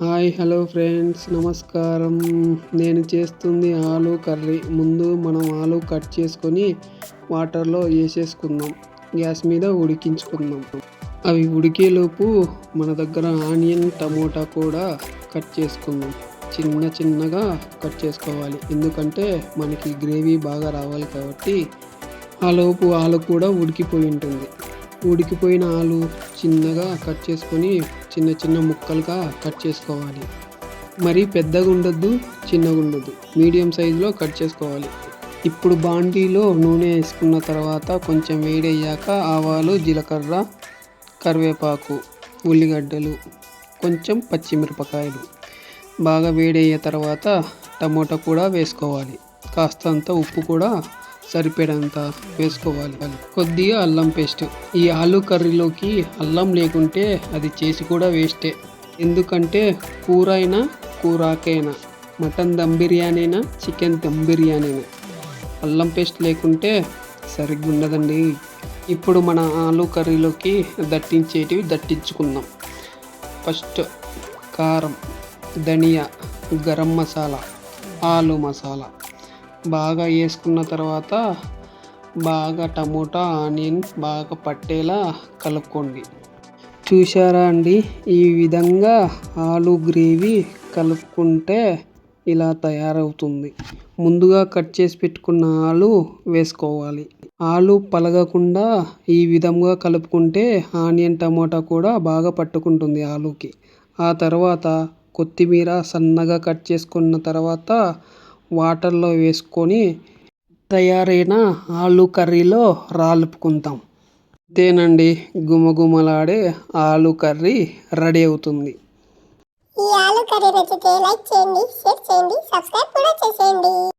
Hi hello friends, నమస్కారం. నేను చేస్తుంది ఆలు కర్రీ. ముందు మనం ఆలు కట్ చేసుకొని వాటర్లో వేసేసుకుందాం. గ్యాస్ మీద ఉడికించుకుందాం. అవి ఉడికేలోపు మన దగ్గర ఆనియన్, టమోటా కూడా కట్ చేసుకుందాం. చిన్నగా కట్ చేసుకోవాలి, ఎందుకంటే మనకి గ్రేవీ బాగా రావాలి కాబట్టి. ఆలోపు ఆలు కూడా ఉడికిపోయి ఉంటుంది. ఉడికిపోయిన ఆలు చిన్నగా కట్ చేసుకొని చిన్న ముక్కలుగా కట్ చేసుకోవాలి. మరీ పెద్దగా ఉండొద్దు, చిన్నగా ఉండొద్దు, మీడియం సైజులో కట్ చేసుకోవాలి. ఇప్పుడు బాండీలో నూనె వేసుకున్న తర్వాత కొంచెం వేడయ్యాక ఆవాలు, జీలకర్ర, కరివేపాకు, ఉల్లిగడ్డలు, కొంచెం పచ్చిమిరపకాయలు బాగా వేడయ్యే తర్వాత టమోటా కూడా వేసుకోవాలి. కాస్తంత ఉప్పు కూడా సరిపడంత వేసుకోవాలి. కొద్దిగా అల్లం పేస్ట్. ఈ ఆలు కర్రీలోకి అల్లం లేకుంటే అది చేసి కూడా వేస్టే. ఎందుకంటే కూర అయినా, కూరాకైనా, మటన్ దమ్ బిర్యానీ అయినా, చికెన్ దమ్ బిర్యానీ అయినా అల్లం పేస్ట్ లేకుంటే సరిగ్గా ఉండదండి. ఇప్పుడు మన ఆలు కర్రీలోకి దట్టించుకుందాం. ఫస్ట్ కారం, ధనియా, గరం మసాలా, ఆలు మసాలా బాగా వేసుకున్న తర్వాత బాగా టమోటా, ఆనియన్ బాగా పట్టేలా కలుపుకోండి. చూశారా అండి, ఈ విధంగా ఆలు గ్రేవీ కలుపుకుంటే ఇలా తయారవుతుంది. ముందుగా కట్ చేసి పెట్టుకున్న ఆలు వేసుకోవాలి. ఆలు పలగకుండా ఈ విధంగా కలుపుకుంటే ఆనియన్, టమోటా కూడా బాగా పట్టుకుంటుంది ఆలుకి. ఆ తర్వాత కొత్తిమీర సన్నగా కట్ చేసుకున్న తర్వాత వాటర్లో వేసుకొని తయారైన ఆలు కర్రీలో రాలుపుకుంటాం. అంతేనండి, గుమగుమలాడే ఆలు కర్రీ రెడీ అవుతుంది. ఈ ఆలు కర్రీ నచ్చితే లైక్ చేయండి, షేర్ చేయండి, సబ్స్క్రైబ్